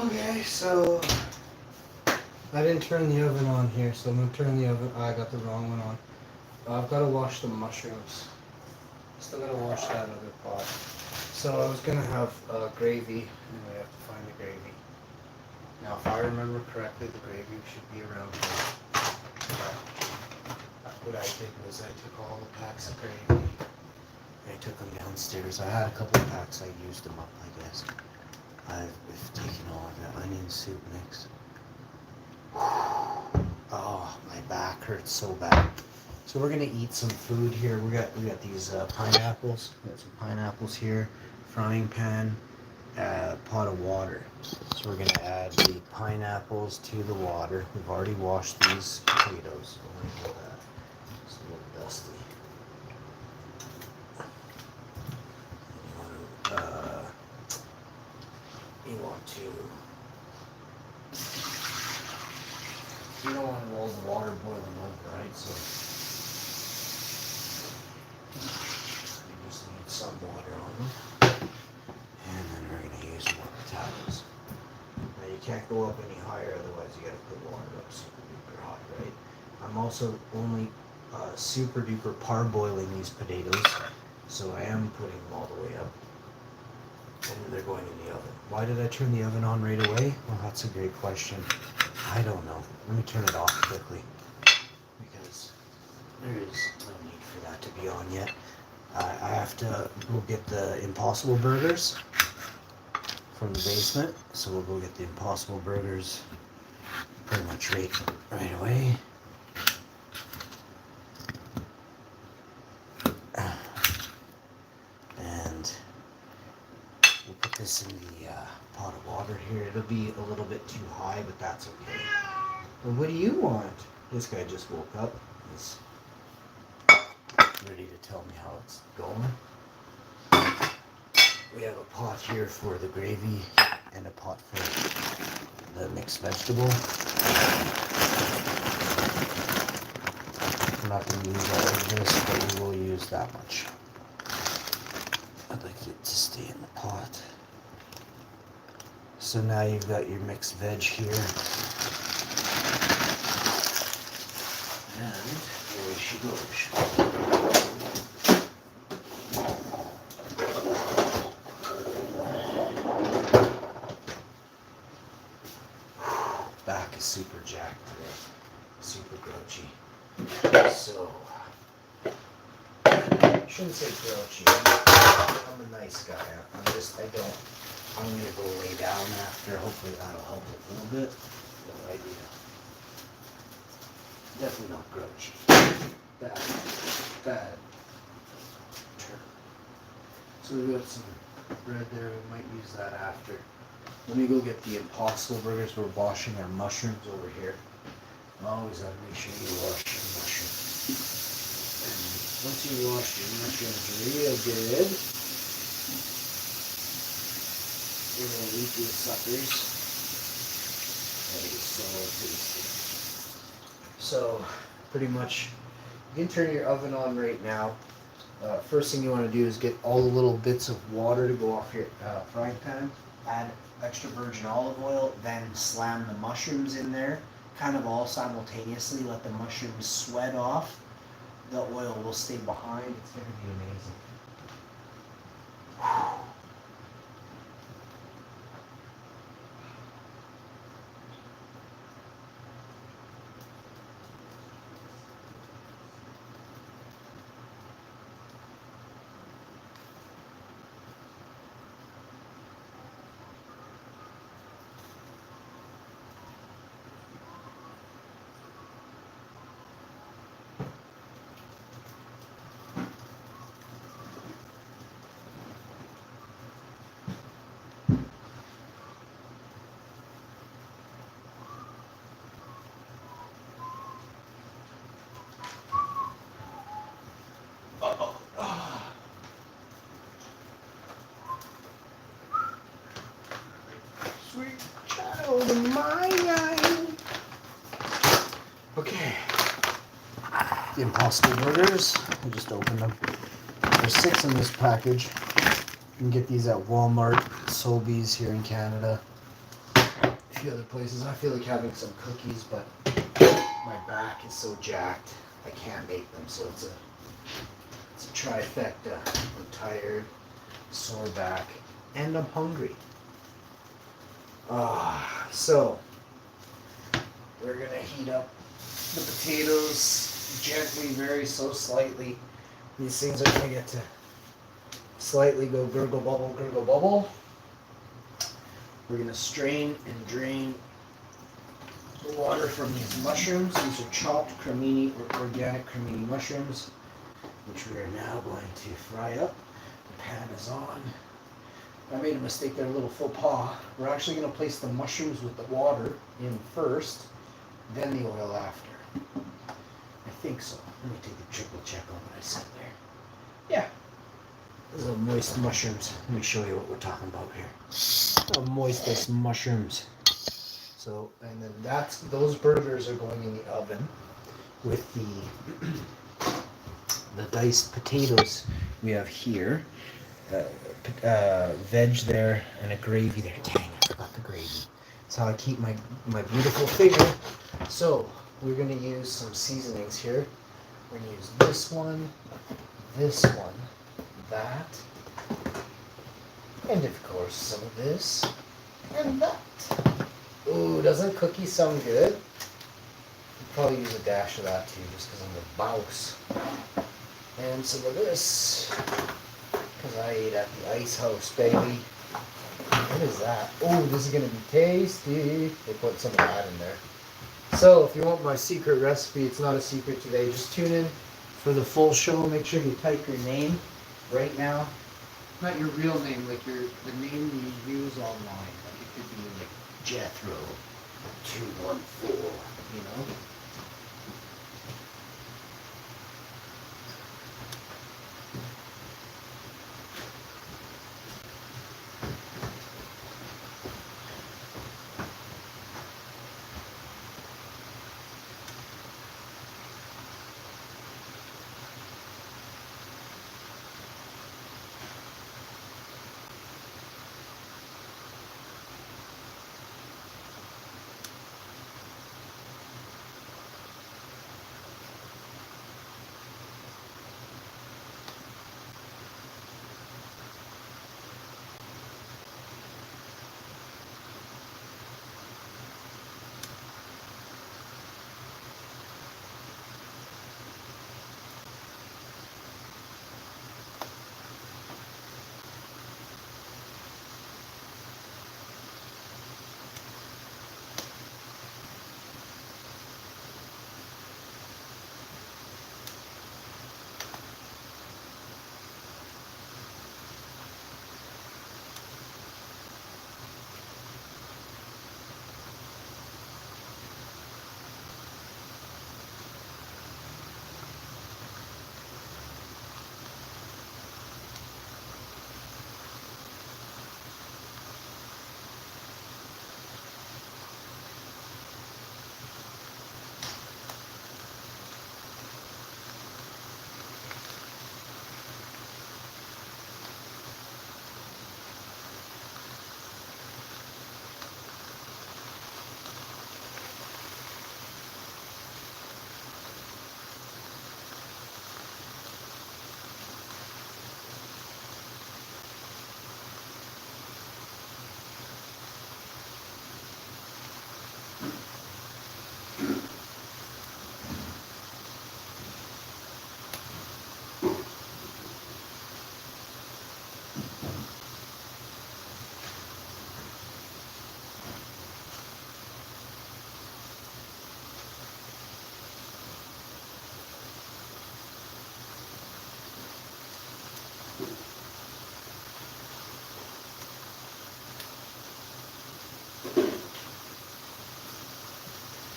Okay, so I didn't turn the oven on here, so I'm gonna turn the oven. I got the wrong one on. I've got to wash the mushrooms. Still gotta wash that other pot. So I was gonna have gravy, and we have to find the gravy. Now, if I remember correctly, the gravy should be around here. What I did was I took all the packs of gravy. I took them downstairs. I had a couple of packs. I used them up, I guess. I've taken all of the onion soup mix. Oh, my back hurts so bad. So we're gonna eat some food here. We got these pineapples. We got some pineapples here. Frying pan, pot of water. So we're gonna add the pineapples to the water. We've already washed these potatoes. Oh my God, it's a little dusty. You don't want all the water boiling over, right? So you just need some water on them. And then we're going to use more potatoes. Now you can't go up any higher, otherwise you got to put water up super duper hot, right? I'm also only super duper parboiling these potatoes, so I am putting them all the way up. And they're going in the oven. Why did I turn the oven on right away? Well, that's a great question. I don't know. Let me turn it off quickly, because there is no need for that to be on yet. I have to go get the Impossible Burgers from the basement, so we'll go get the Impossible Burgers pretty much right away. And we'll put this in the pot of water here. It'll be a little bit too high, but that's okay. Well, what do you want? This guy just woke up. He's ready to tell me how it's going. We have a pot here for the gravy and a pot for the mixed vegetable. We're not going to use all of this, but we will use that much. I'd like it to stay in the pot. So now you've got your mixed veg here. And away she goes. Back is super jacked today. Super grouchy. So, I shouldn't say grouchy. I'm a nice guy. I'm gonna go lay down after. Hopefully that'll help a little bit. No idea. Definitely not grouchy. Bad term. So we've got some bread there. We might use that after. Let me go get the Impossible Burgers. We're washing our mushrooms over here. Always gotta make sure you wash your mushrooms. And once you wash your mushrooms real good, we're gonna eat these suckers. That is so tasty. So, pretty much, you can turn your oven on right now. First thing you want to do is get all the little bits of water to go off your frying pan. Add extra virgin olive oil, then slam the mushrooms in there, kind of all simultaneously. Let the mushrooms sweat off. The oil will stay behind. It's going to be amazing. Sweet child of mine. Okay. The Impossible Burgers. I just opened them. There's 6 in this package. You can get these at Walmart, Sobeys here in Canada. few other places. I feel like having some cookies, but my back is so jacked I can't make them, so it's a trifecta. I'm tired, sore back, and I'm hungry. So we're gonna heat up the potatoes gently, very so slightly. These things are gonna get to slightly go gurgle bubble, gurgle bubble. We're gonna strain and drain the water from these mushrooms. These are chopped cremini or organic cremini mushrooms, which we are now going to fry up. The pan is on. I made a mistake there, a little faux pas. We're actually going to place the mushrooms with the water in first, then the oil after. I think so. Let me take a triple check on what I said there. Yeah. Those are moist mushrooms. Let me show you what we're talking about here. Moist mushrooms. So, and then those burgers are going in the oven with the diced potatoes we have here. Veg there and a gravy there. Dang, I forgot the gravy. That's how I keep my beautiful figure. So we're going to use some seasonings here. We're going to use this one, that, and of course some of this and that. Ooh, doesn't cookie sound good? I'll probably use a dash of that too, just because I'm the boss. And some of this. Because I ate at the ice house, baby. What is that? Oh, this is going to be tasty. They put some of that in there. So, if you want my secret recipe, it's not a secret today. Just tune in for the full show. Make sure you type your name right now. Not your real name, like the name you use online. Like it could be like Jethro 214, you know?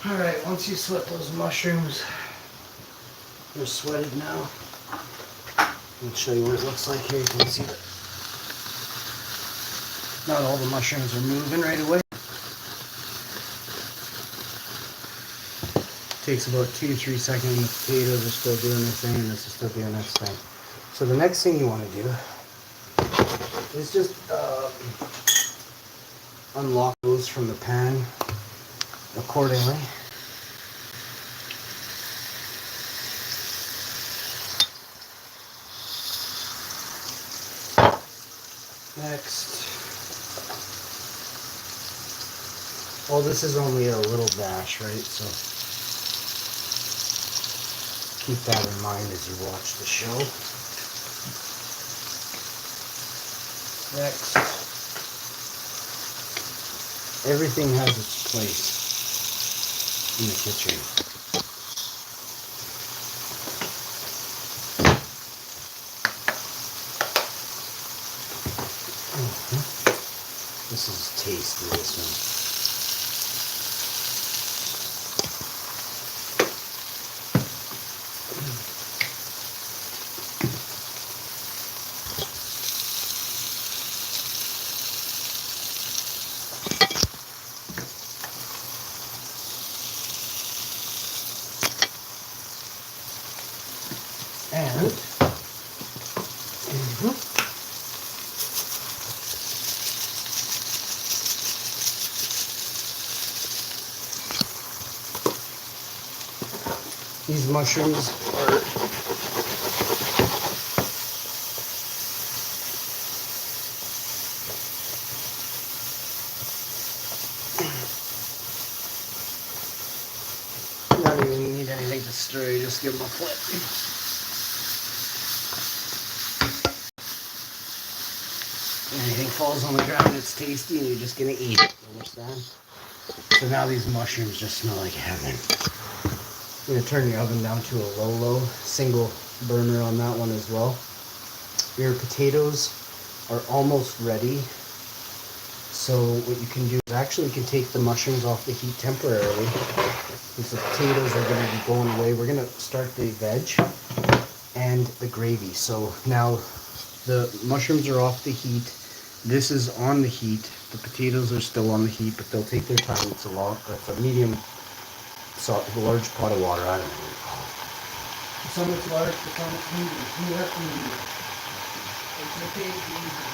Alright, once you sweat those mushrooms, they're sweated now. I'll show you what it looks like here. You can see that not all the mushrooms are moving right away. Takes about 2-3 seconds. The potatoes are still doing their thing, and this is still doing its thing. So the next thing you want to do is just unlock those from the pan accordingly. Next, well, this is only a little dash, right? So keep that in mind as you watch the show. Next, everything has its place in the kitchen. This is tasty, this one. And these mushrooms are not even need anything to stir, you just give them a flip. Anything falls on the ground, it's tasty, and you're just gonna eat it. Understand? So now these mushrooms just smell like heaven. I'm gonna turn the oven down to a low, single burner on that one as well. Your potatoes are almost ready. So what you can do is actually you can take the mushrooms off the heat temporarily. Because the potatoes are gonna be going away. We're gonna start the veg and the gravy. So now the mushrooms are off the heat. This is on the heat. The potatoes are still on the heat, but they'll take their time. It's a medium, a large pot of water. I don't know what you call it. Some it's large, but some it's medium. You have to medium. It's okay to be easy.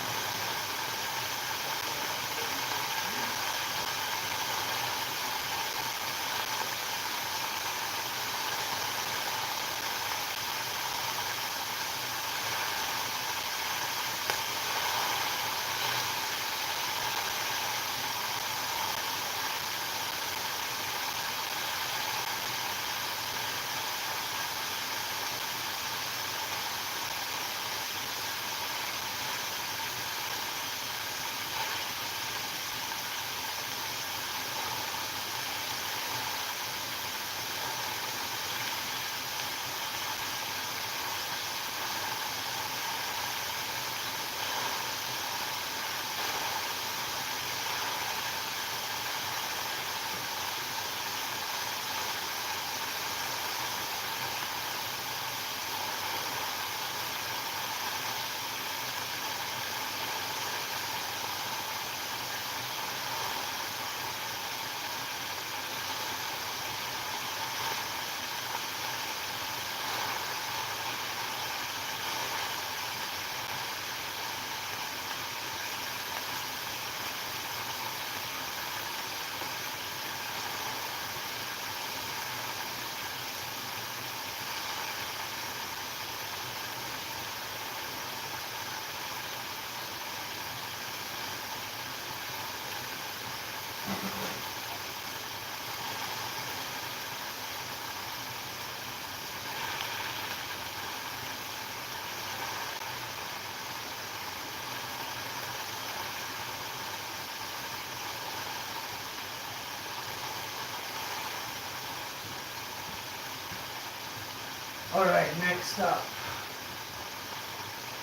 Alright, next up.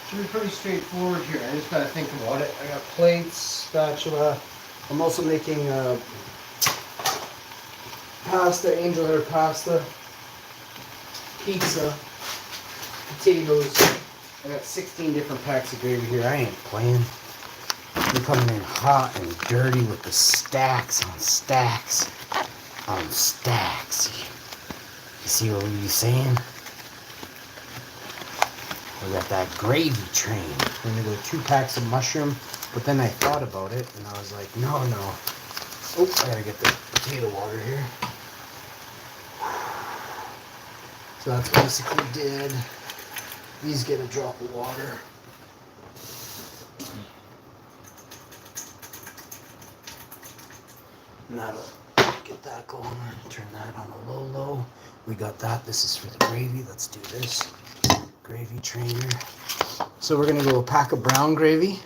Should be pretty straightforward here. I just gotta think about it. I got plates, spatula. I'm also making pasta, angel hair pasta, pizza, potatoes. I got 16 different packs of gravy here. I ain't playing. They're coming in hot and dirty with the stacks on stacks on stacks. You see what we're saying? We got that gravy train. We're gonna go 2 packs of mushroom. But then I thought about it, and I was like, no. Oh, I gotta get the potato water here. So that's basically did. These get a drop of water. And that'll get that going. Turn that on a low. We got that. This is for the gravy. Let's do this. Gravy trainer. So we're gonna go a pack of brown gravy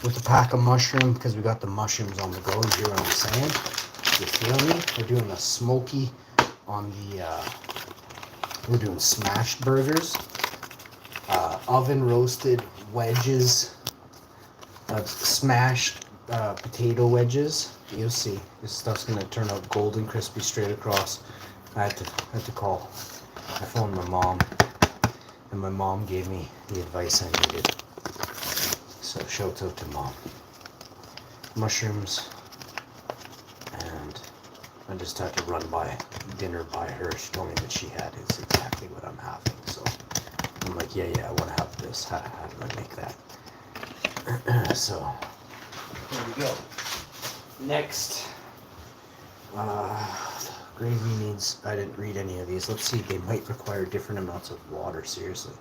with a pack of mushroom, because we got the mushrooms on the go. You hear what I'm saying? You feel me? We're doing a smoky on the, we're doing smashed burgers, oven roasted wedges, smashed potato wedges. You'll see. This stuff's gonna turn out golden crispy straight across. I had to call. I phoned my mom, and my mom gave me the advice I needed. So shout out to mom. Mushrooms, and I just had to run by dinner by her. She told me that she had it's exactly what I'm having. So I'm like, yeah, I want to have this. How do I make that? So there we go. Next, gravy needs, I didn't read any of these. Let's see, they might require different amounts of water, seriously.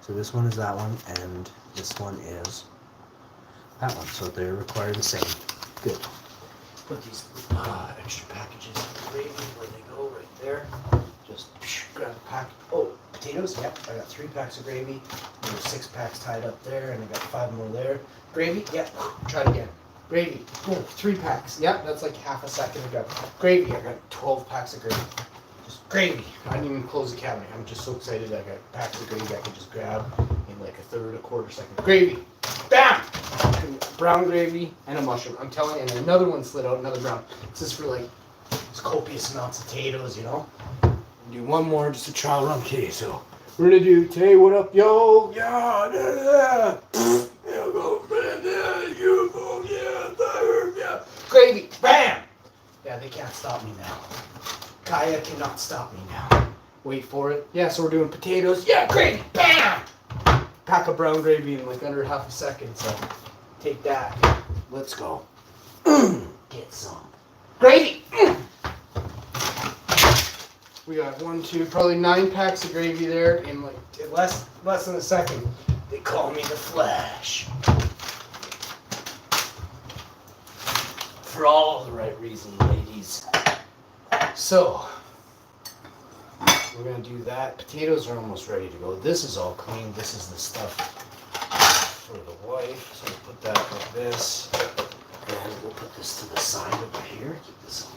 So this one is that one, and this one is that one. So they require the same. Good. Put these extra packages in the gravy where they go, right there. Just grab a pack. Oh, potatoes, yep. I got 3 packs of gravy. There's 6 packs tied up there, and I got 5 more there. Gravy, yep. Try it again. Gravy, boom, 3 packs. Yep, that's like half a second ago. Gravy, I got 12 packs of gravy. Just gravy. I didn't even close the cabinet. I'm just so excited I got packs of gravy I can just grab in like a third, a quarter second. Gravy, bam! Brown gravy and a mushroom. I'm telling you, and another one slid out, another brown. This is for like copious amounts of potatoes, you know? Do one more, just a trial run. Okay, so we're gonna do today. What up, yo? Yeah. Gravy, bam! Yeah, they can't stop me now. Kaya cannot stop me now. Wait for it. Yeah, so we're doing potatoes. Yeah, gravy, bam! Pack of brown gravy in like under half a second. So take that. Let's go. Get some gravy. We got 1, 2, probably 9 packs of gravy there in like less than a second. They call me the Flash. For all the right reasons, ladies. So we're gonna do that. Potatoes are almost ready to go. This is all clean. This is the stuff for the wife. So we'll put that like this. And we'll put this to the side over here. Keep this on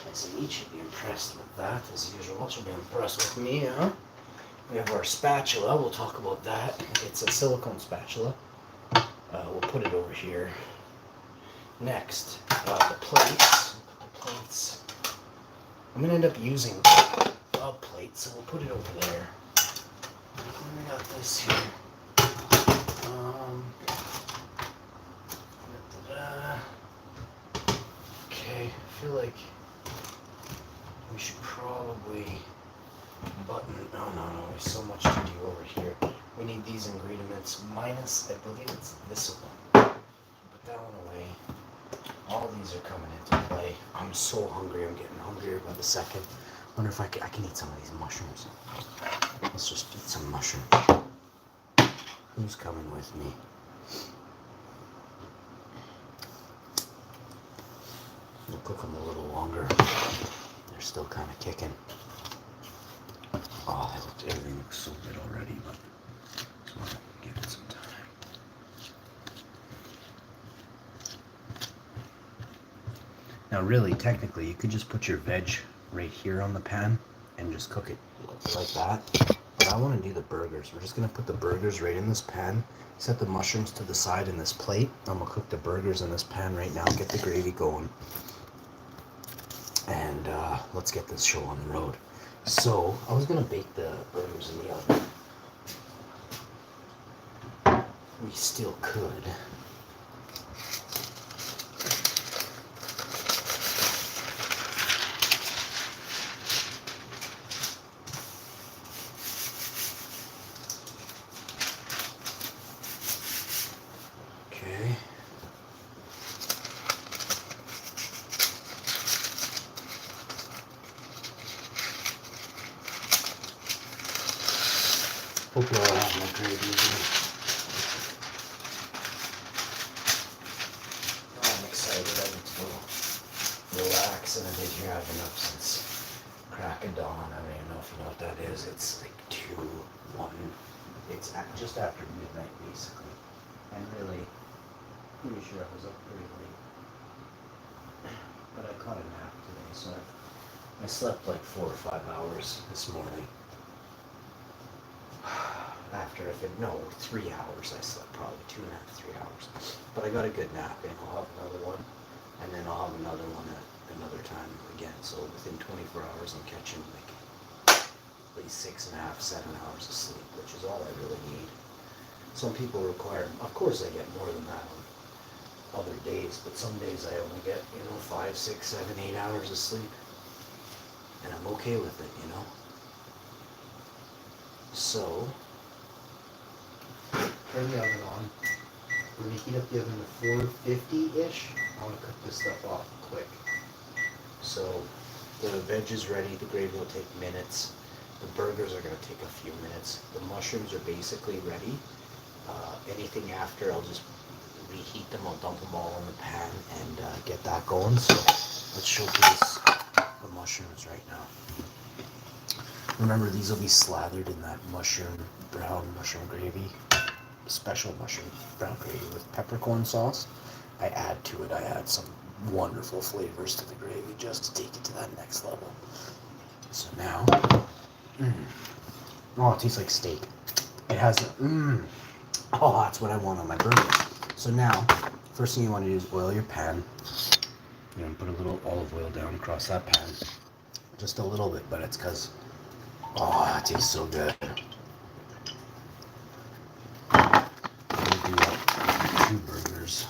nice and neat. She'll be impressed with that as usual. She'll be impressed with me, huh? We have our spatula. We'll talk about that. It's a silicone spatula. We'll put it over here. Next, the plates. We'll put the plates. I'm gonna end up using a plate, so we'll put it over there. And we got this here. Okay, I feel like we should probably button. No, there's so much to do over here. We need these ingredients minus, I believe it's this one. Put that one away. All these are coming into play. I'm so hungry. I'm getting hungrier by the second. Wonder if I can eat some of these mushrooms. Let's just eat some mushrooms. Who's coming with me? We'll cook them a little longer. They're still kind of kicking. Oh, everything looks so good already, but just want to give it some time. Now really, technically, you could just put your veg right here on the pan and just cook it like that. But I want to do the burgers. We're just going to put the burgers right in this pan, set the mushrooms to the side in this plate. I'm going to cook the burgers in this pan right now, get the gravy going. And let's get this show on the road. So, I was going to bake the burgers in the oven. We still could. Okay. Hopefully I'll have my gravy in there. I'm excited. I get to relax, and I've been here. I've been up since crack of dawn. I don't even know if you know what that is. It's like 2, 1. It's just after midnight, basically. And really, pretty sure I was up pretty late. But I caught a nap today, so I slept like 4 or 5 hours this morning. After, 3 hours I slept, probably 2.5, 3 hours. But I got a good nap in. I'll have another one, and then I'll have another one at another time again. So within 24 hours I'm catching like at least 6.5, 7 hours of sleep, which is all I really need. Some people require, of course I get more than that on other days, but some days I only get, 5, 6, 7, 8 hours of sleep. And I'm okay with it, So, turn the oven on. We're going to heat up the oven to 450-ish. I want to cook this stuff off quick. So, the veg is ready. The gravy will take minutes. The burgers are going to take a few minutes. The mushrooms are basically ready. Anything after, I'll just reheat them. I'll dump them all in the pan and get that going. So, let's showcase the mushrooms right now. Remember, these will be slathered in that brown mushroom gravy, special mushroom brown gravy with peppercorn sauce. I add some wonderful flavors to the gravy just to take it to that next level. So now, oh, it tastes like steak. It has oh, that's what I want on my burger. So now, first thing you want to do is oil your pan. Put a little olive oil down across that pan. Just a little bit, but it's because, oh, that tastes so good. I'm going to do 2 burgers.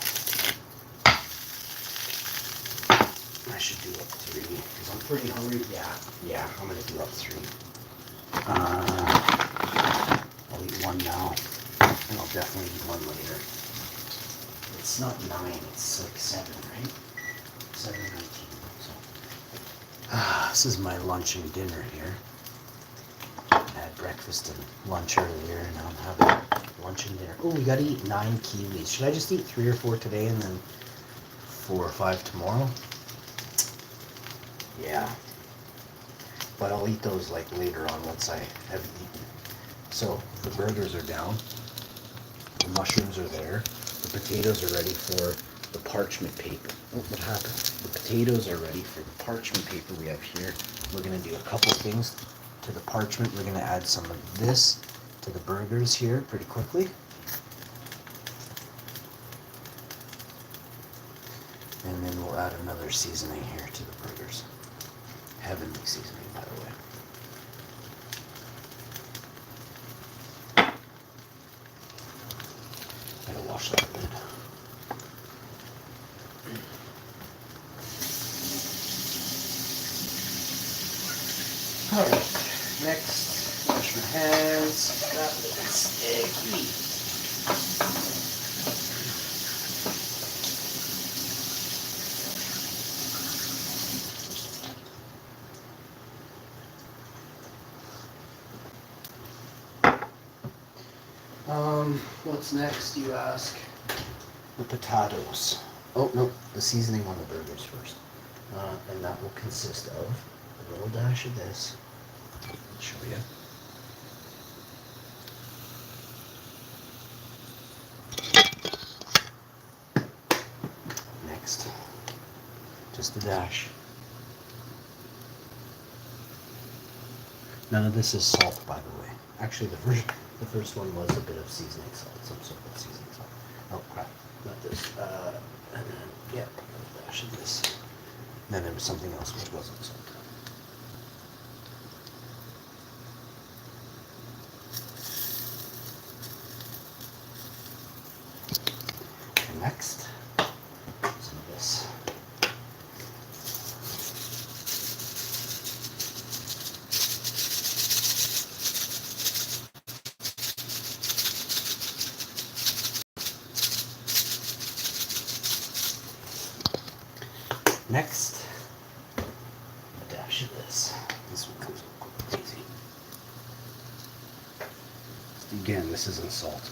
I should do up 3, because I'm pretty hungry. Yeah, I'm going to do up 3. I'll eat 1 now, and I'll definitely eat 1 later. It's not 9, it's like 7, right? 7:19. So, this is my lunch and dinner here. I had breakfast and lunch earlier, and now I'm having lunch and dinner. Oh, we gotta eat 9 kiwis. Should I just eat 3 or 4 today and then 4 or 5 tomorrow? Yeah. But I'll eat those like later on once I have eaten. So the burgers are down. The mushrooms are there. The potatoes are ready for the parchment paper. Oh, what happened? The potatoes are ready for the parchment paper we have here. We're going to do a couple things to the parchment. We're going to add some of this to the burgers here pretty quickly. And then we'll add another seasoning here to the burgers. Heavenly seasoning, by the way. I gotta wash that lid. Alright, next, wash my hands. That looks sticky. What's next, you ask? The potatoes. Oh, no, the seasoning on the burgers first. And that will consist of a little dash of this. I'll show you. Next, just a dash. None of this is salt, by the way. Actually, the first one was a bit of seasoning salt, some sort of seasoning salt. Oh crap, not this. And then, yeah, a dash of this. And then there was something else which wasn't salt. And next, some of this. Next, a dash of this. This one comes out crazy. again, this isn't salt.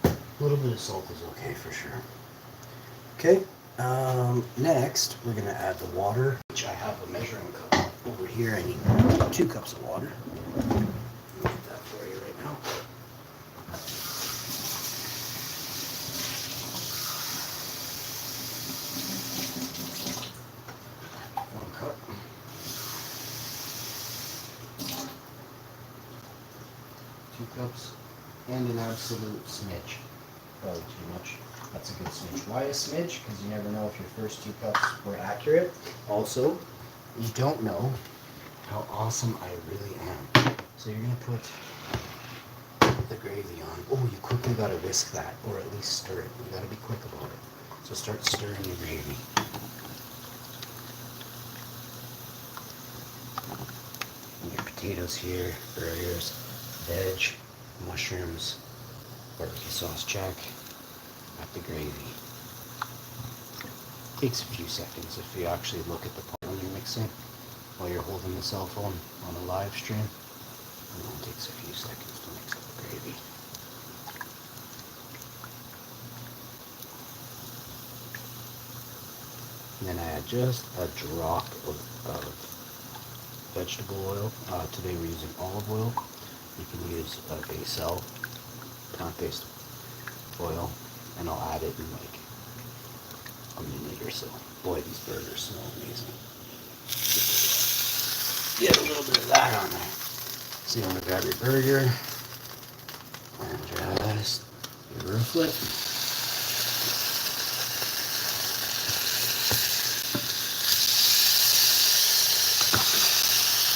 A little bit of salt is okay for sure. Okay, next we're gonna add the water, which I have a measuring cup over here. I need 2 cups of water. I'll get that for you right now. One cup. 2 cups. And an absolute smidge. Probably too much. That's a good smidge. Why a smidge? Because you never know if your first 2 cups were accurate. Also, you don't know how awesome I really am. So you're going to put the gravy on. Oh, you quickly got to whisk that, or at least stir it. You got to be quick about it. So start stirring your gravy. And your potatoes here, burgers, veg, mushrooms, barbecue sauce check. At the gravy. Takes a few seconds if you actually look at the pot when you're mixing, while you're holding the cell phone on a live stream. It only takes a few seconds to mix up the gravy. And then I add just a drop of vegetable oil. Today we're using olive oil. You can use basil, plant-based oil, and I'll add it in like a minute or so. Boy, these burgers smell amazing. Get a little bit of that on there. So you want to grab your burger and just give her a flip.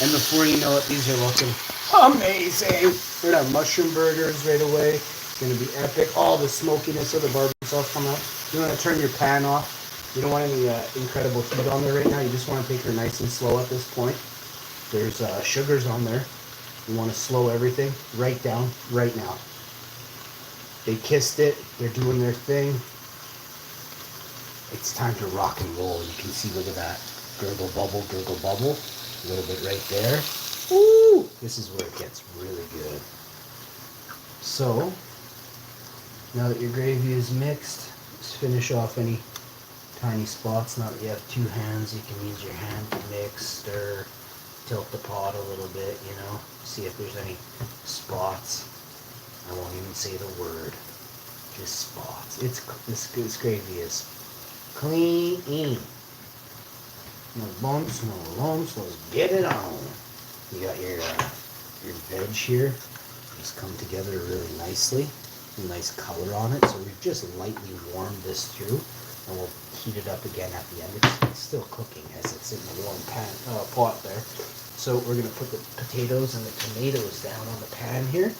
And before you know it, these are looking amazing. We're gonna have mushroom burgers right away. It's gonna be epic. All the smokiness of the barbecue sauce come out. You want to turn your pan off. You don't want any incredible heat on there right now. You just want to take her nice and slow at this point. There's sugars on there. You want to slow everything right down right now. They kissed it. They're doing their thing. It's time to rock and roll. You can see, look at that. Gurgle, bubble, gurgle, bubble. A little bit right there. Woo! This is where it gets really good. So, now that your gravy is mixed, just finish off any tiny spots. Now that you have 2 hands, you can use your hand to mix, stir, tilt the pot a little bit, you know, see if there's any spots. I won't even say the word, just spots. This gravy is clean. No bumps, no lumps. Let's get it on. You got your veg here. It's come together really nicely. A nice color on it. So we've just lightly warmed this through, and we'll heat it up again at the end. It's still cooking as it's in the warm pot there. So we're going to put the potatoes and the tomatoes down on the pan here.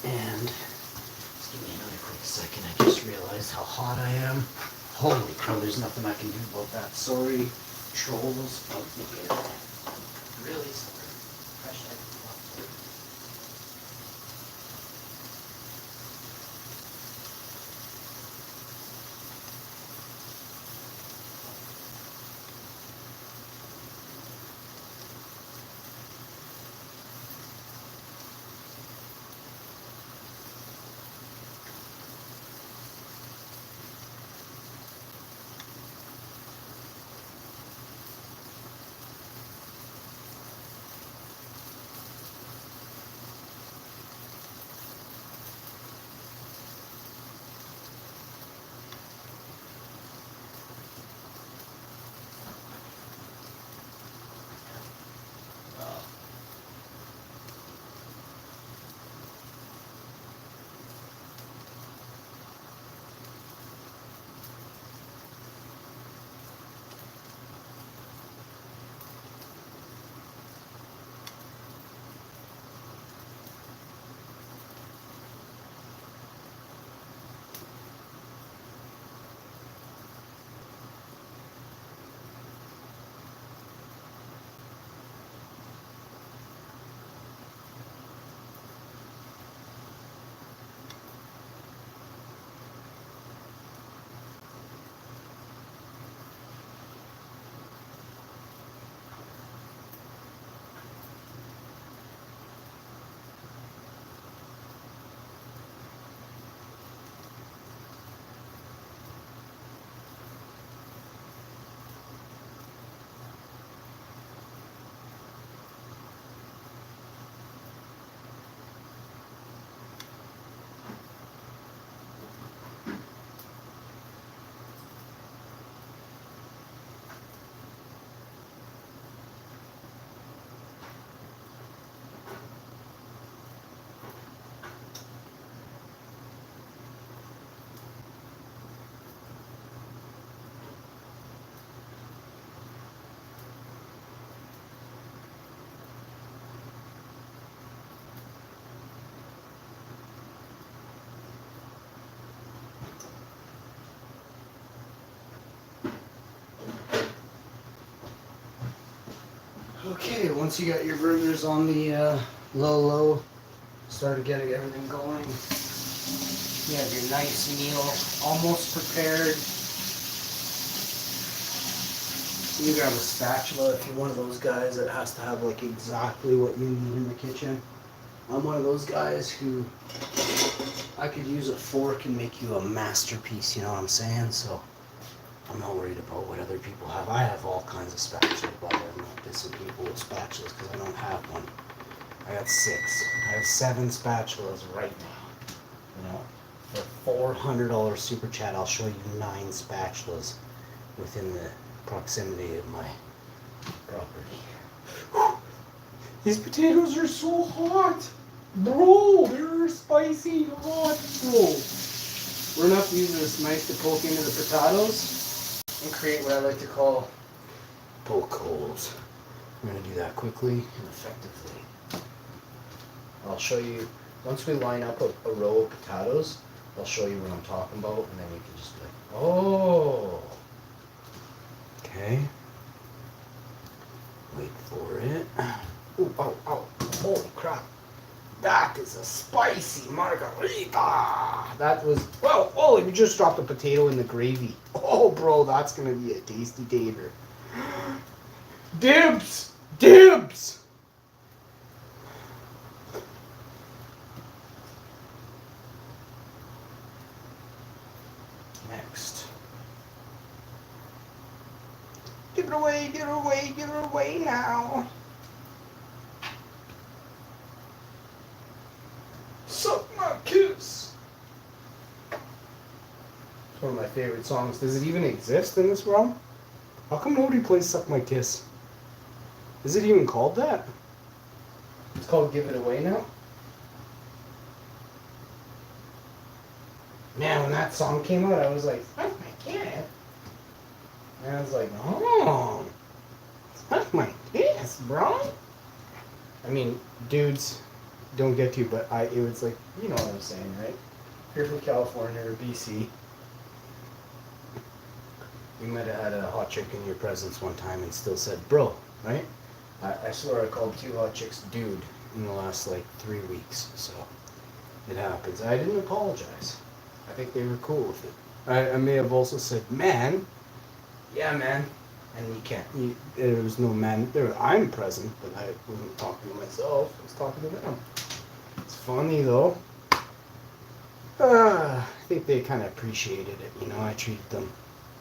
And just give me another quick second. I just realized how hot I am. Holy cow, there's nothing I can do about that. Sorry, trolls. Oh, really sorry. Okay, once you got your burgers on the low, started getting everything going. You have your nice meal almost prepared. You can grab a spatula if you're one of those guys that has to have like exactly what you need in the kitchen. I'm one of those guys who I could use a fork and make you a masterpiece, you know what I'm saying? So I'm not worried about what other people have. I have all kinds of spatulas, but I'm not dissing people with spatulas because I don't have one. I got 6. I have 7 spatulas right now. You know, for $400 super chat, I'll show you 9 spatulas within the proximity of my property. Whew. These potatoes are so hot, bro. They're spicy hot, bro. We're gonna have to use this knife to poke into the potatoes and create what I like to call poke holes. I'm gonna do that quickly and effectively. I'll show you, once we line up a row of potatoes, I'll show you what I'm talking about, and then you can just be like, oh. Okay. Wait for it. Ooh, oh, oh, holy crap. That is a spicy margarita. That was, well, oh, you just dropped a potato in the gravy. Oh, bro, that's going to be a tasty tater. Dibs! Dibs! Next. Give it away, give it away, give it away now. Suck my kiss. It's one of my favorite songs. Does it even exist in this realm? How come nobody plays Suck My Kiss? Is it even called that? It's called Give It Away now? Man, when that song came out, I was like, Suck my kiss. And I was like, oh, suck my kiss, bro. I mean, dudes don't get to, but it was like, you know what I'm saying, right? If you're from California or BC, you might have had a hot chick in your presence one time and still said, bro, right? I swear I called 2 hot chicks dude in the last, like, 3 weeks, so it happens. I didn't apologize. I think they were cool with it. I may have also said, man. Yeah, man. And you can't. There was no man. I'm present, but I wasn't talking to myself. I was talking to them. It's funny, though. I think they kind of appreciated it. You know, I treated them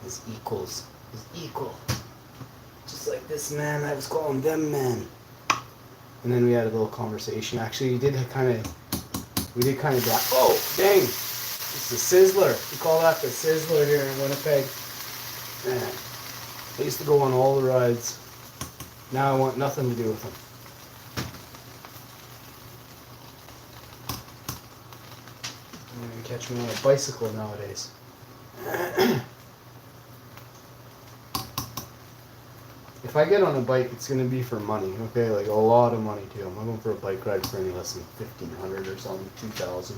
as equals. As equal. Just like this man, I was calling them men. And then we had a little conversation. Actually, we did kind of drop. Oh, dang. It's the Sizzler. We call that the Sizzler here in Winnipeg. Man, I used to go on all the rides. Now I want nothing to do with them. I'm going to catch me on a bicycle nowadays. If I get on a bike, it's going to be for money, okay? Like a lot of money too. I'm not going for a bike ride for any less than $1,500 or something, $2,000.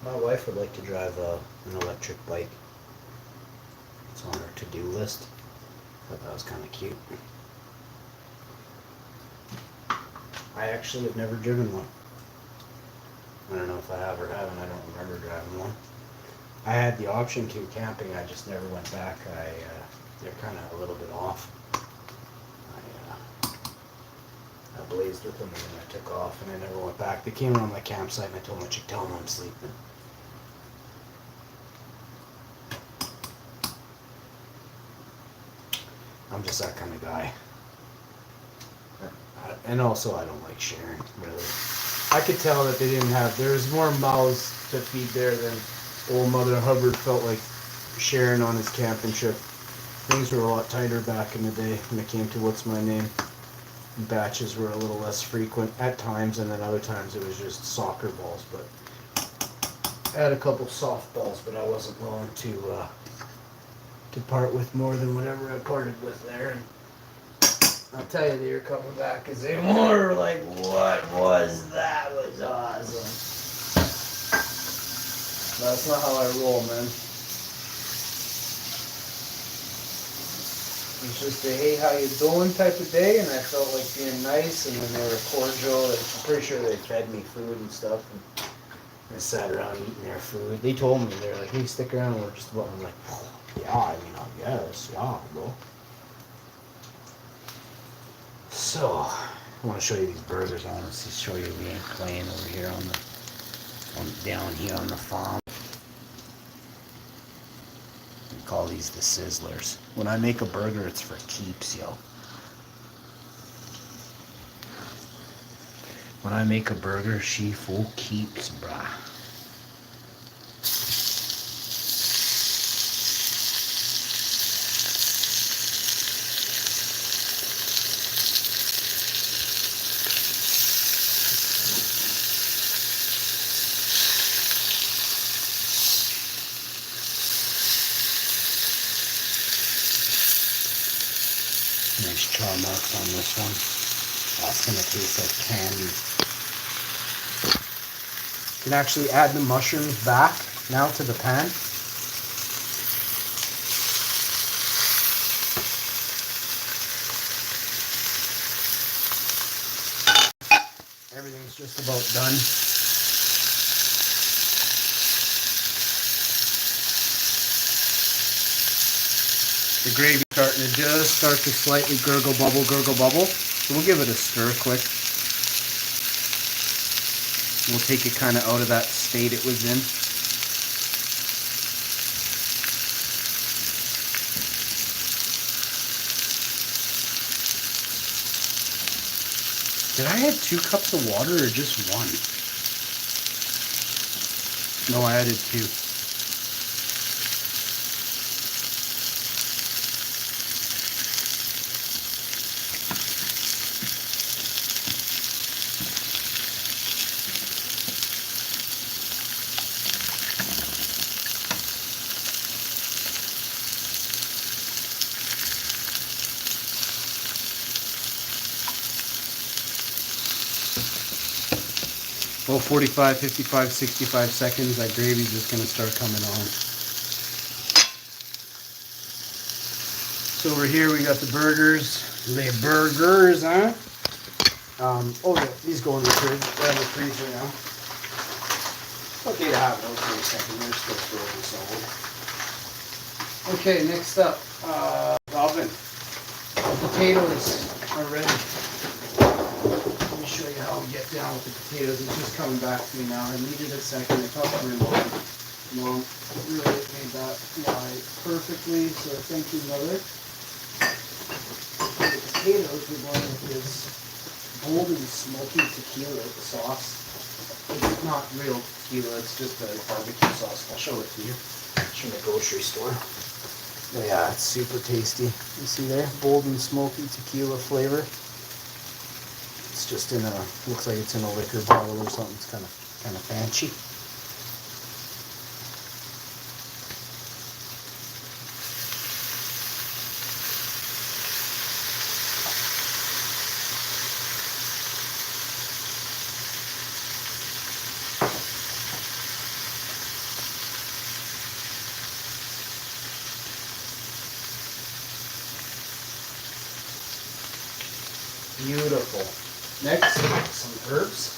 My wife would like to drive an electric bike. It's on her to-do list. Thought that was kind of cute. I actually have never driven one. I don't know if I have or haven't. I don't remember driving one. I had the option to camping. I just never went back. They're kind of a little bit off. I blazed with them and then I took off and I never went back. They came around my campsite and I told them I should tell them I'm sleeping. I'm just that kind of guy. And also I don't like sharing, really. I could tell that they didn't have, there's more mouths to feed there than old Mother Hubbard felt like sharing on his camping trip. Things were a lot tighter back in the day when it came to what's my name. Batches were a little less frequent at times, and then other times it was just soccer balls. But I had a couple softballs, but I wasn't willing to part with more than whatever I parted with there. And I'll tell you, they were coming back because they were like, what was that? Was awesome. That's not how I roll, man. It's just a hey, how you doing type of day, and I felt like being nice, and then they were cordial. I'm pretty sure they fed me food and stuff, and I sat around eating their food. They told me, they're like, hey, stick around, we're just about, I'm like, yeah, I mean, I guess, yeah, bro. So, I want to show you these burgers. I want to show you me playing over here on the, down here on the farm. We call these the sizzlers. When I make a burger, it's for keeps, yo. When I make a burger, she full keeps, brah. Nice char marks on this one. That's gonna taste like candy. You can actually add the mushrooms back now to the pan. Everything's just about done. The gravy's starting to just start to slightly gurgle, bubble, gurgle, bubble. So we'll give it a stir quick. We'll take it kind of out of that state it was in. Did I add 2 cups of water or just 1? No, I added 2. About 45, 55, 65 seconds, that gravy's just going to start coming on. So over here we got the burgers. The burgers, huh? Oh yeah, these go in the fridge. They're in the freezer now. Okay to have those for a second. They're still frozen solid. Okay, next up, the oven. The potatoes are ready. Let me show you how we get down with the potatoes. It's just coming back to me now. I needed a second. I talked to my mom. Mom really made that lie perfectly, so thank you, Mother. The potatoes, we're going with this golden smoky tequila sauce. It's not real tequila, it's just a barbecue sauce. I'll show it to you. It's from the grocery store. Oh yeah, it's super tasty. You see there? Bold and smoky tequila flavor. It's just in a, looks like it's in a liquor bottle or something. It's kind of fancy. Beautiful. Next, some herbs.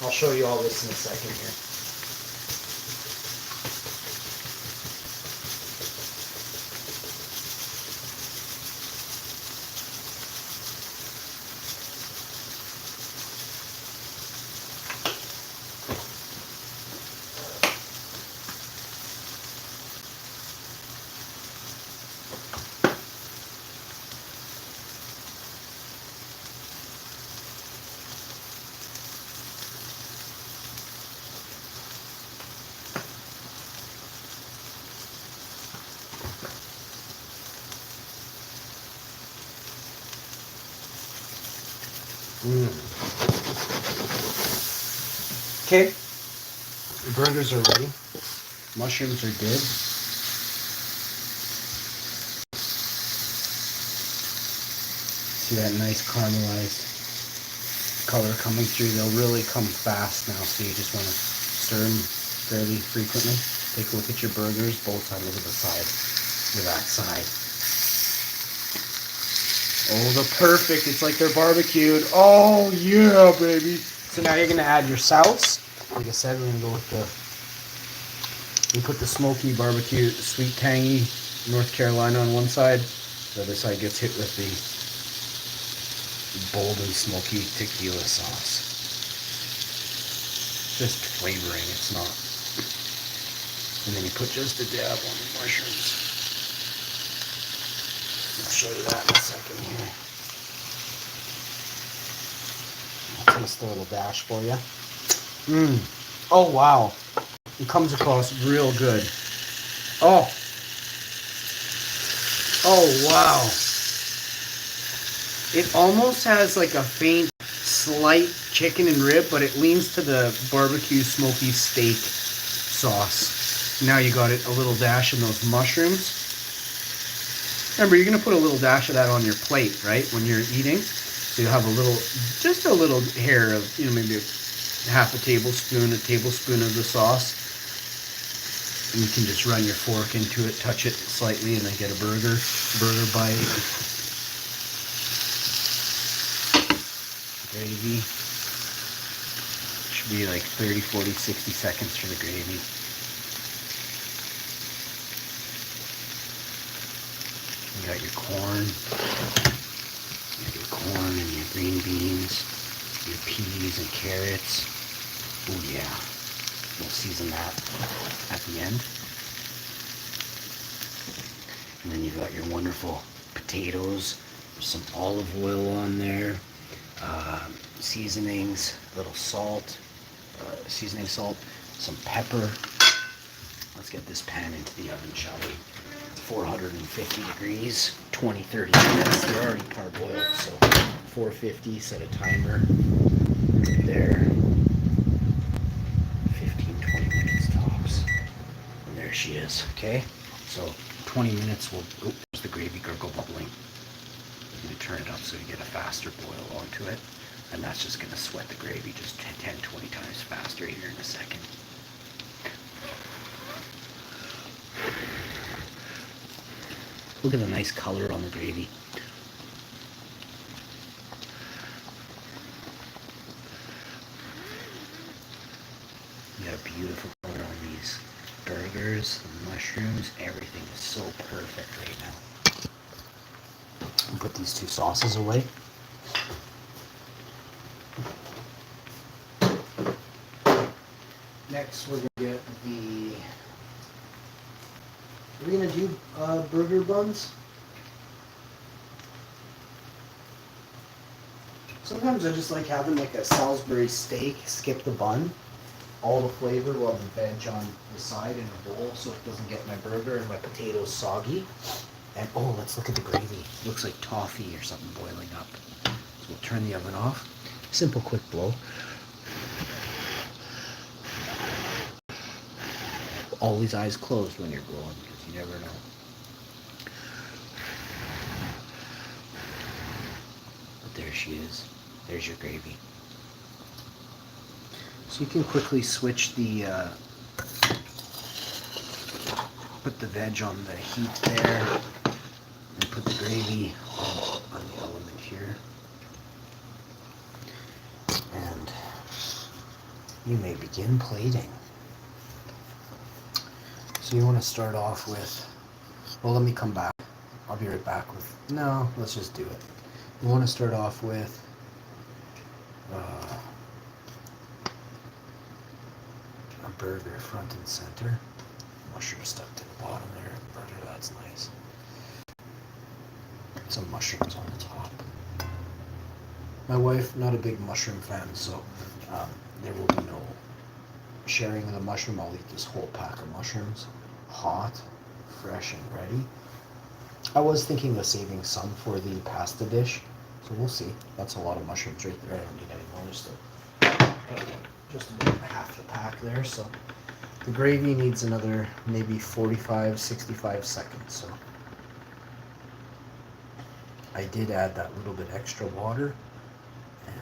I'll show you all this in a second here. Okay, the burgers are ready. Mushrooms are good. See that nice caramelized color coming through. They'll really come fast now, so you just want to stir them fairly frequently. Take a look at your burgers, both sides. Look at the side, to that side. Oh, they're perfect. It's like they're barbecued. Oh yeah, baby. So now you're gonna add your sauce. Like I said, we're gonna go with we put the smoky barbecue, sweet tangy North Carolina on one side. The other side gets hit with the bold and smoky tequila sauce. Just flavoring, it's not. And then you put just a dab on the mushrooms. I'll show you that in a second here. I'll taste a little dash for you. Oh wow. It comes across real good. Oh. Oh wow. It almost has like a faint, slight chicken and rib, but it leans to the barbecue smoky steak sauce. Now you got it a little dash in those mushrooms. Remember, you're going to put a little dash of that on your plate, right, when you're eating. So you'll have a little, just a little hair of, maybe half a tablespoon of the sauce. And you can just run your fork into it, touch it slightly, and then get a burger bite. Gravy. Should be like 30, 40, 60 seconds for the gravy. You got your corn. You got your corn and your green beans, your peas and carrots. Oh yeah. We'll season that at the end. And then you've got your wonderful potatoes. There's some olive oil on there. Seasonings, a little salt, seasoning salt, some pepper. Let's get this pan into the oven, shall we? 450 degrees, 20-30 minutes. They're already parboiled, so 450, set a timer there. 15-20 minutes tops. And there she is, okay? So 20 minutes, there's the gravy gurgle bubbling. I'm going to turn it up so you get a faster boil onto it. And that's just going to sweat the gravy just 10-20 times faster here in a second. Look at the nice color on the gravy. You got a beautiful color on these burgers, the mushrooms, everything is so perfect right now. I'll put these two sauces away. Next, we're going to get we're going to do burger buns. Sometimes I just like having like a Salisbury steak, skip the bun. All the flavor will have the veg on the side in a bowl so it doesn't get my burger and my potatoes soggy. And oh, let's look at the gravy. It looks like toffee or something boiling up. So we'll turn the oven off. Simple, quick blow. Always eyes closed when you're blowing because you never know. But there she is. There's your gravy. So you can quickly switch the, put the veg on the heat there, and put the gravy on the element here. And you may begin plating. So you want to start off with, well, let me come back. I'll be right back with, no, let's just do it. You want to start off with a burger front and center. Mushroom stuck to the bottom there. Burger, that's nice. Some mushrooms on the top. My wife, not a big mushroom fan, so there will be no sharing of the mushroom. I'll eat this whole pack of mushrooms. Hot, fresh, and ready. I was thinking of saving some for the pasta dish, so we'll see. That's a lot of mushrooms right there. I don't need any more. Just about half the pack there. So the gravy needs another maybe 45, 65 seconds. So I did add that little bit extra water, and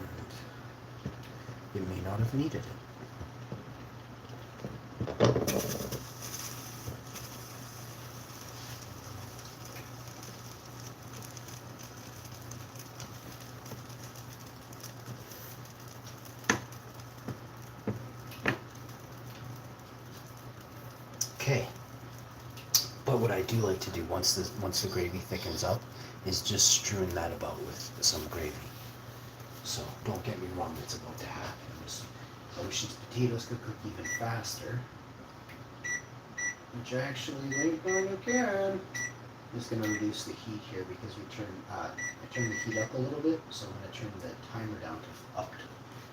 it may not have needed it. Okay. But what I do like to do once the gravy thickens up is just strewn that about with some gravy. So don't get me wrong, it's about to happen. I wish these potatoes could cook even faster, which actually later on you can. I'm just going to reduce the heat here because I turned the heat up a little bit, so I'm going to turn the timer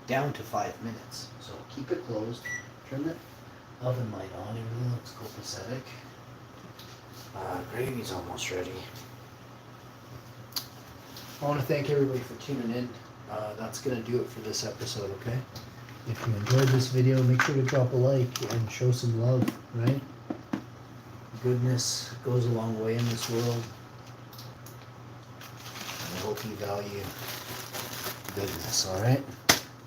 down to 5 minutes. So keep it closed. Turn the oven light on. Everything looks copacetic. Gravy's almost ready. I want to thank everybody for tuning in. That's going to do it for this episode, okay? If you enjoyed this video, make sure to drop a like and show some love, right? Goodness goes a long way in this world. And I hope you value goodness, alright?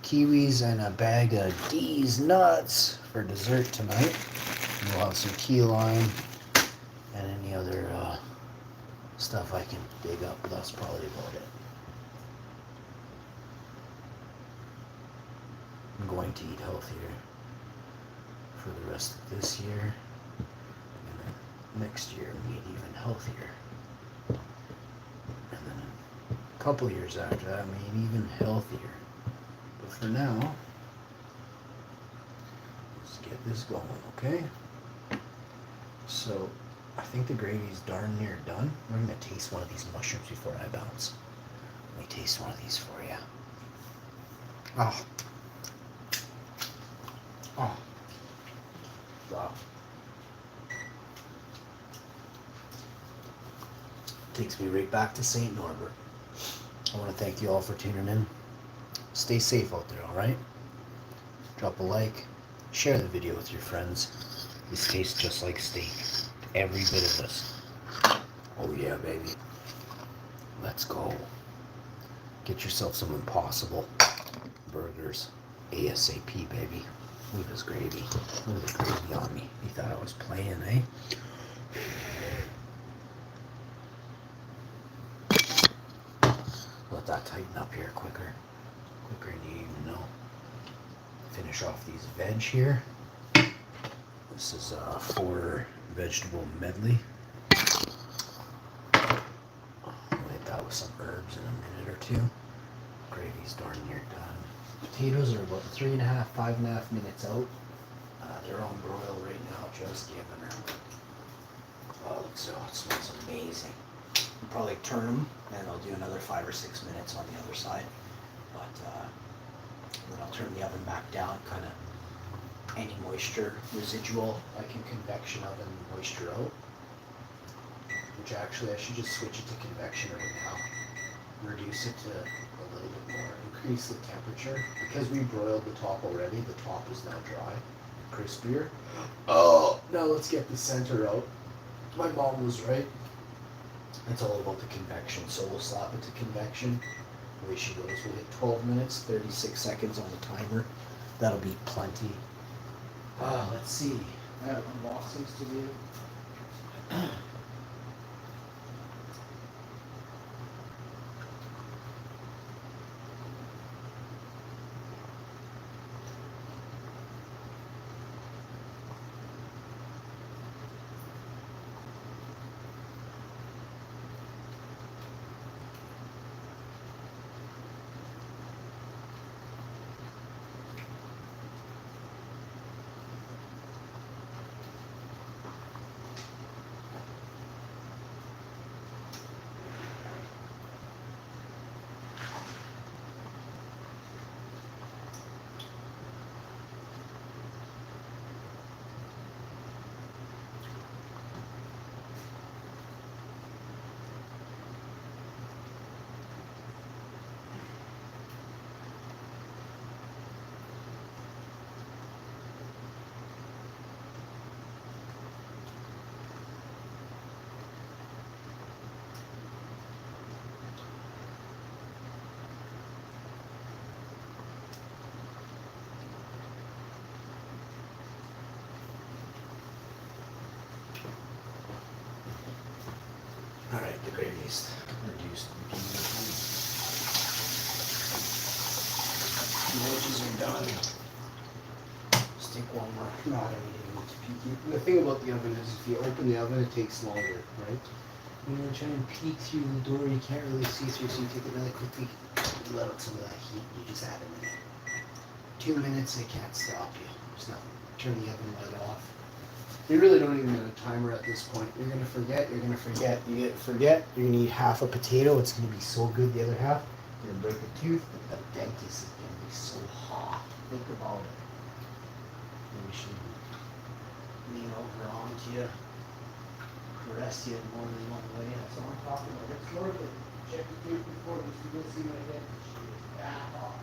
Kiwis and a bag of D's nuts for dessert tonight. And we'll have some key lime and any other stuff I can dig up, but that's probably about it. I'm going to eat healthier for the rest of this year, and then next year we eat even healthier, and then a couple years after that we eat even healthier. But for now, let's get this going, okay? So I think the gravy's darn near done. I'm gonna taste one of these mushrooms before I bounce. Let me taste one of these for you. Oh. Oh. Wow. Takes me right back to St. Norbert. I want to thank you all for tuning in. Stay safe out there, alright? Drop a like. Share the video with your friends. This tastes just like steak. Every bit of this. Oh yeah, baby. Let's go. Get yourself some Impossible burgers. ASAP, baby. Look at this gravy. Look at the gravy on me. You thought I was playing, eh? Let that tighten up here quicker. Quicker than you even know. Finish off these veg here. This is a 4 vegetable medley. I'll hit that with some herbs in a minute or two. Gravy's darn near done. Potatoes are about 3.5, 5.5 minutes out. They're on broil right now, just giving them. Oh, it smells amazing. I'll probably turn them, and I'll do another 5 or 6 minutes on the other side. But then I'll turn the oven back down, kind of any moisture residual I can convection oven moisture out. Which actually I should just switch it to convection right now. Reduce it to a little bit more. Increase the temperature. Because we broiled the top already, the top is now dry, crispier. Oh, now let's get the center out. My mom was right. It's all about the convection. So we'll slap it to convection. Away she goes. We'll hit 12 minutes, 36 seconds on the timer. That'll be plenty. Let's see. I have unboxings to do. Alright, the greatest. Reduced. The edges are done. Let's take one more. Not anything to peek. The thing about the oven is if you open the oven, it takes longer, right? When you're trying to peek through the door, you can't really see through, so you take a really quick peek. You let out some of that heat, you just add a minute. 2 minutes, they can't stop you. There's nothing. Turn the oven light off. You really don't even need a timer at this point. You're gonna forget, you're gonna forget. You're gonna eat half a potato, it's gonna be so good, the other half. You're gonna break a tooth, but the dentist is gonna be so hot. Think about it. Maybe she lean over onto you, caress you in more than one way. That's what I'm talking about. It's worth it. Check the tooth before this. You will see my dentist. She is that hot.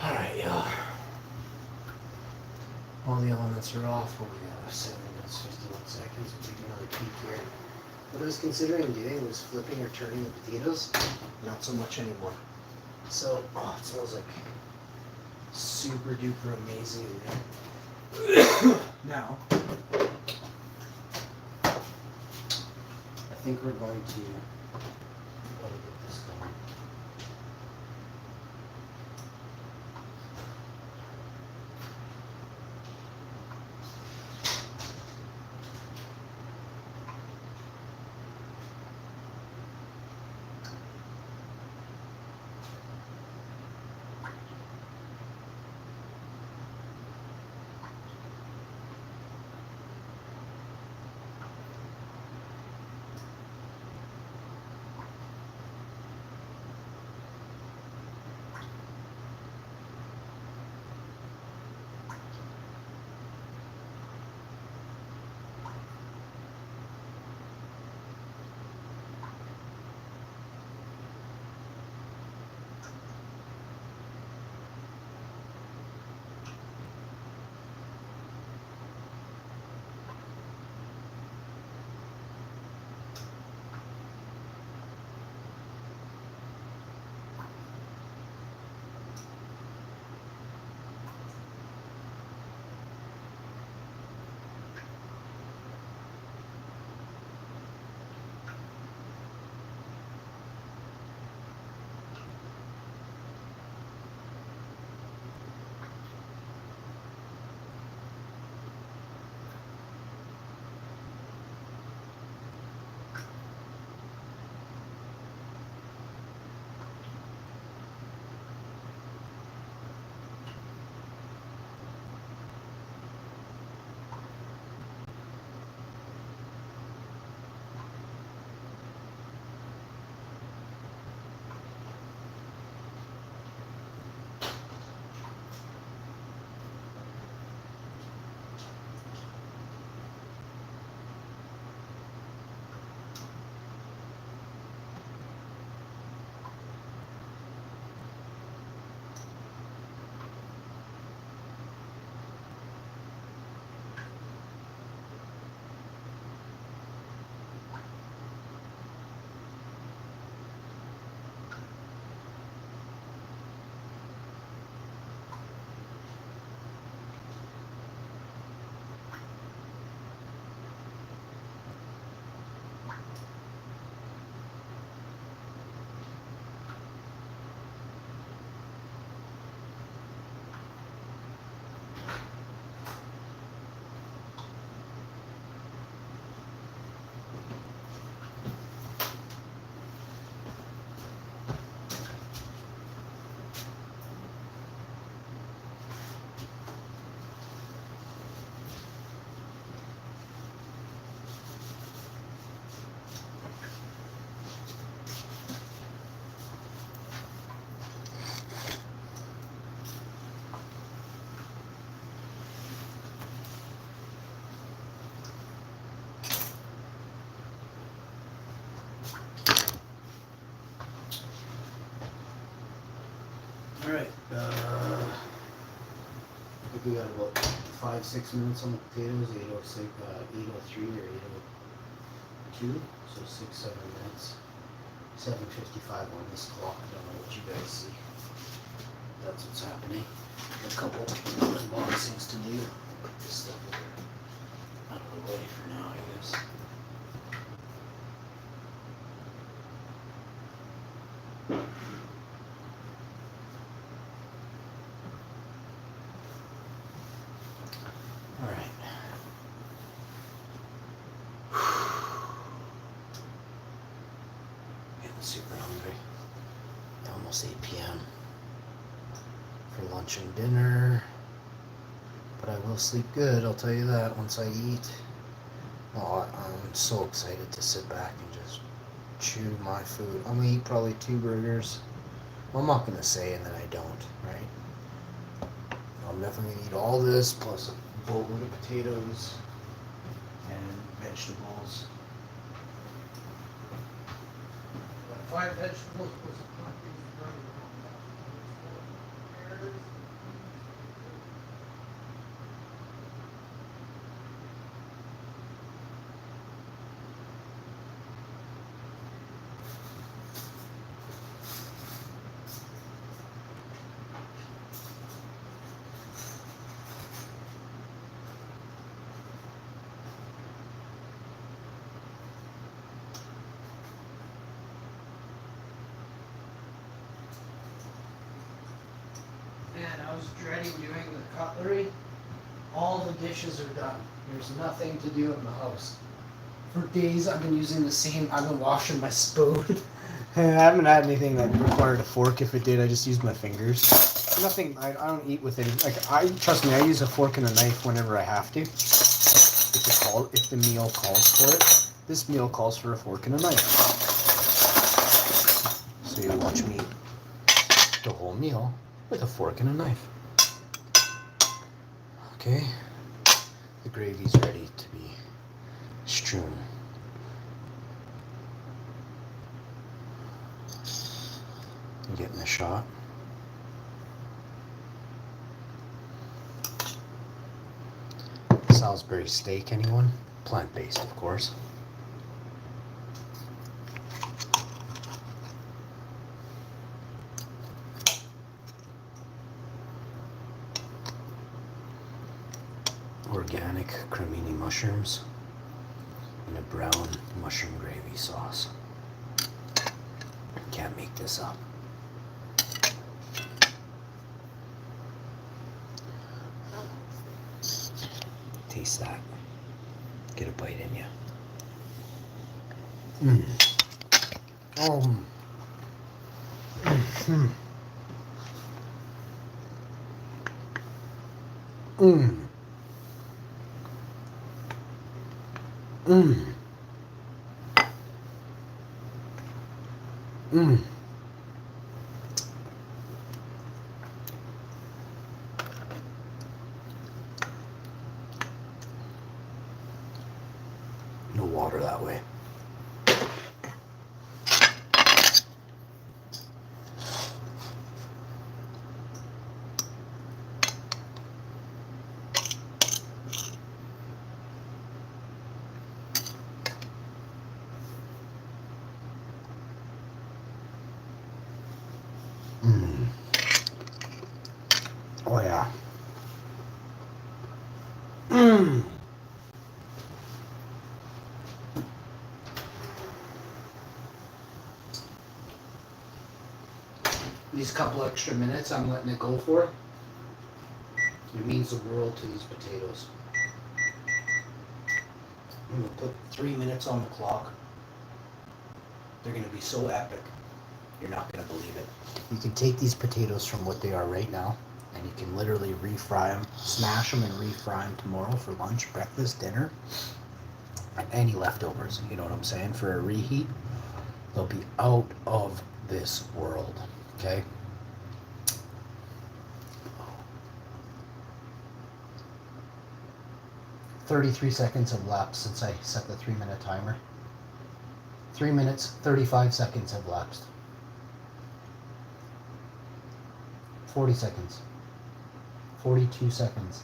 Alright, y'all. All the elements are off. What we got? 7 minutes, 51 seconds. We'll take another peek here. What I was considering doing was flipping or turning the potatoes. Not so much anymore. So, oh, it smells like super duper amazing in there. Now, I think we're going to get this going. 5-6 minutes on the potatoes, 8:06, 8:03 or 8:02, so 6-7 minutes. 7:55 on this clock. I don't know what you guys see. That's what's happening. A couple unboxings to do. Put this stuff out of the way for now, I guess. All right. Getting super hungry. It's almost 8 p.m. for lunch and dinner. But I will sleep good, I'll tell you that, once I eat. Oh, I'm so excited to sit back and just chew my food. I'm gonna eat probably 2 burgers. Well, I'm not gonna say and then I don't, right? I'm definitely gonna eat all this plus a boatload of potatoes and vegetables. 5 vegetables plus a Man, I was dreading doing the cutlery. All the dishes are done. There's nothing to do in the house. For days I've been using the same, I've been washing my spoon. And I haven't had anything that required a fork. If it did, I just used my fingers. Nothing, I don't eat with any, trust me, I use a fork and a knife whenever I have to. If the meal calls for it. This meal calls for a fork and a knife. So you watch me eat the whole meal with a fork and a knife. Okay, the gravy's ready to be strewn. I'm getting a shot. Salisbury steak, anyone? Plant-based, of course. Organic cremini mushrooms in a brown mushroom gravy sauce. Can't make this up. Taste that. Get a bite in you. Oh. No water that way. Oh yeah. These couple extra minutes I'm letting it go for, it means the world to these potatoes. I'm gonna put 3 minutes on the clock. They're gonna be so epic. You're not gonna believe it. You can take these potatoes from what they are right now, and you can literally refry them, smash them and refry them tomorrow for lunch, breakfast, dinner, and any leftovers, you know what I'm saying, for a reheat. They'll be out of this world, okay? "33 seconds have lapsed since I set the 3-minute timer. 3 minutes, 35 seconds have lapsed. 40 seconds. 42 seconds.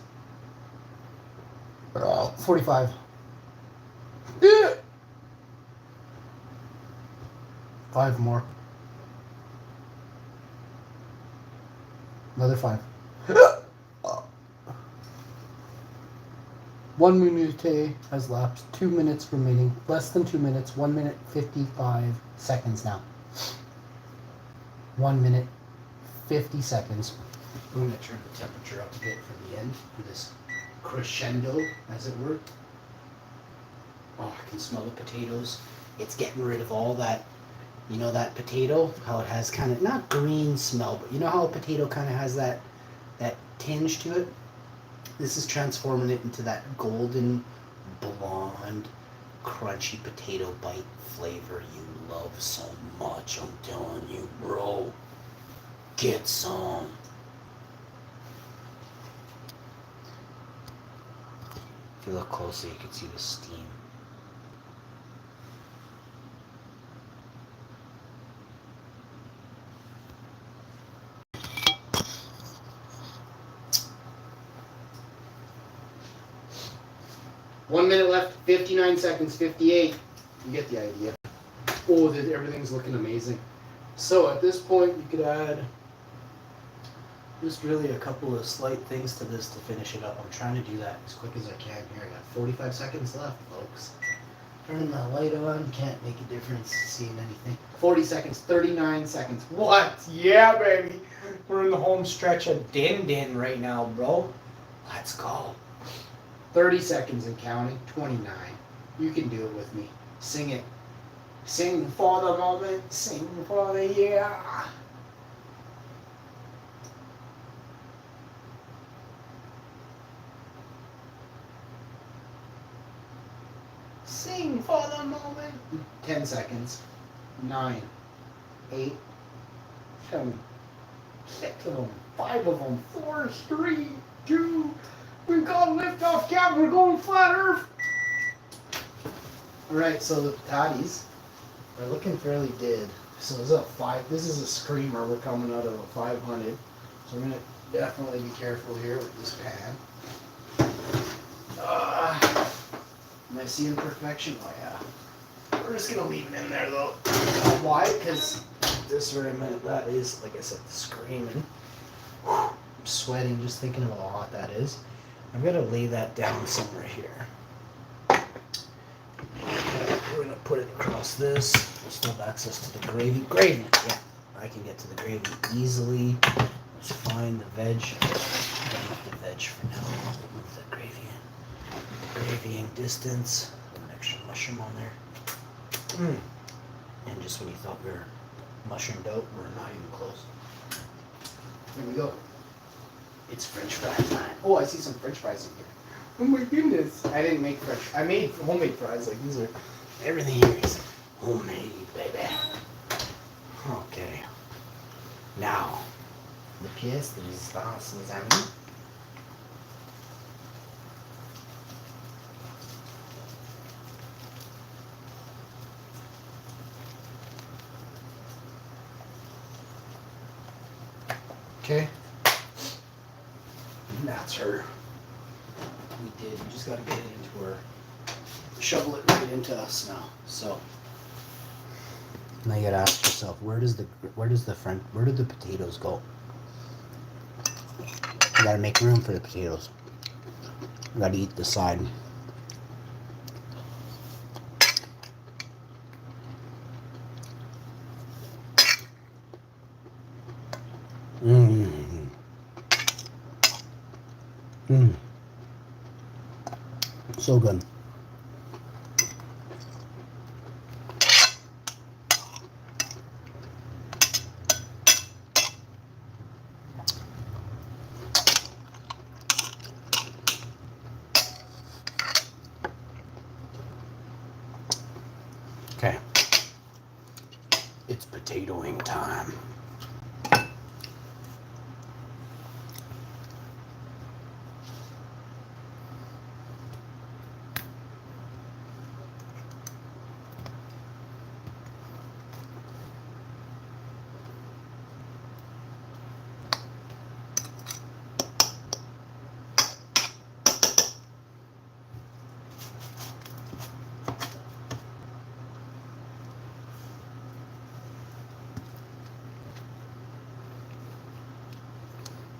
45. Yeah. 5 more. Another 5. 1 minute has lapsed. 2 minutes remaining. Less than 2 minutes. 1 minute 55 seconds now. 1 minute 50 seconds. I'm going to turn the temperature up a bit for the end for this crescendo, as it were. Oh, I can smell the potatoes. It's getting rid of all that, you know, that potato, how it has kind of, not green smell, but you know how a potato kind of has that tinge to it? This is transforming it into that golden, blonde, crunchy potato bite flavor you love so much. I'm telling you, bro. Get some. If you look closely, you can see the steam. One minute left, 59 seconds, 58. You get the idea. Oh, everything's looking amazing. So at this point, you could add just really a couple of slight things to this to finish it up. I'm trying to do that as quick as I can here. I got 45 seconds left, folks. Turning the light on, can't make a difference seeing anything. 40 seconds, 39 seconds. What? Yeah, baby. We're in the home stretch of din right now, bro. Let's go. 30 seconds and counting. 29. You can do it with me. Sing it. Sing for the moment. Sing for the year. Sing for the moment. 10 seconds. 9, 8, 7, 6 of them. 5 of them. 4, 3, 2. We've got liftoff, Cap. We're going flat Earth. All right, so the patties are looking fairly dead. So this is a 5. This is a screamer. We're coming out of a 500. So we're gonna definitely be careful here with this pan. Am I seeing perfection? Oh yeah. We're just gonna leave it in there though. Why? Because this very minute that is, like I said, screaming. I'm sweating just thinking about how hot that is. I'm gonna lay that down somewhere here. We're gonna put it across this. We'll still have access to the gravy. Gravy, yeah. I can get to the gravy easily. Let's find the veg. Leave the veg for now. Move the gravy in. Gravying distance. Put an extra mushroom on there. And just when you thought we were mushroomed out, we're not even close. Here we go. It's French fries time. Oh, I see some French fries in here. Oh my goodness. I didn't make French. I made homemade fries. Like these are, everything here is homemade, baby. Okay. Now, the pièce de résistance, mes amis. Okay. And that's her. We just got to get it into her. Shovel it right into us now. So now you got to ask yourself, where did the potatoes go? You got to make room for the potatoes. You got to eat the side. So good. Okay. It's potatoing time.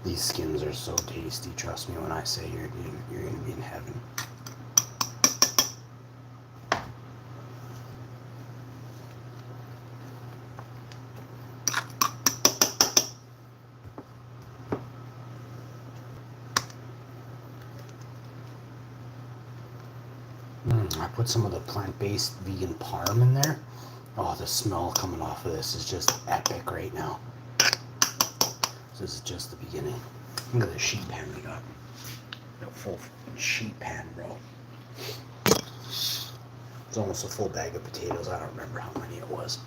These skins are so tasty. Trust me when I say you're gonna be in heaven. I put some of the plant-based vegan parm in there. Oh, the smell coming off of this is just epic right now. This is just the beginning. Look at the sheet pan we got. A full sheet pan, bro. It's almost a full bag of potatoes. I don't remember how many it was.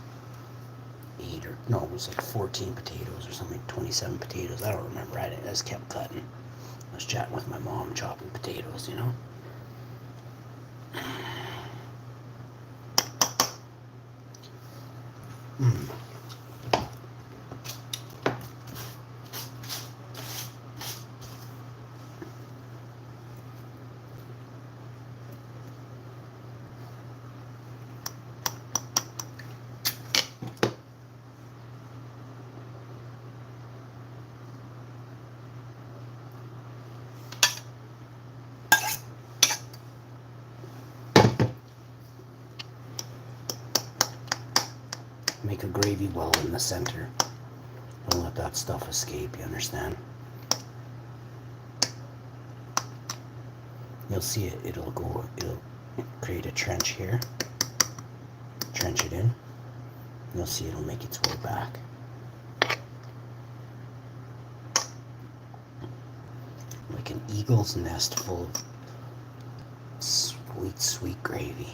8 or, no, it was like 14 potatoes or something, 27 potatoes. I don't remember. I just kept cutting. I was chatting with my mom, chopping potatoes, you know. Make a gravy well in the center. Don't let that stuff escape, you understand? You'll see it, it'll create a trench here. Trench it in. You'll see it'll make its way back. Like an eagle's nest full of sweet, sweet gravy.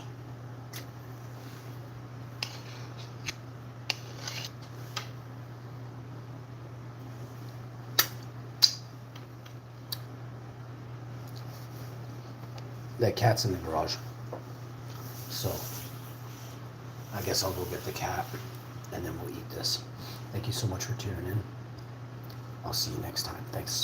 That cat's in the garage, so I guess I'll go get the cat and then we'll eat this. Thank you so much for tuning in. I'll see you next time. Thanks.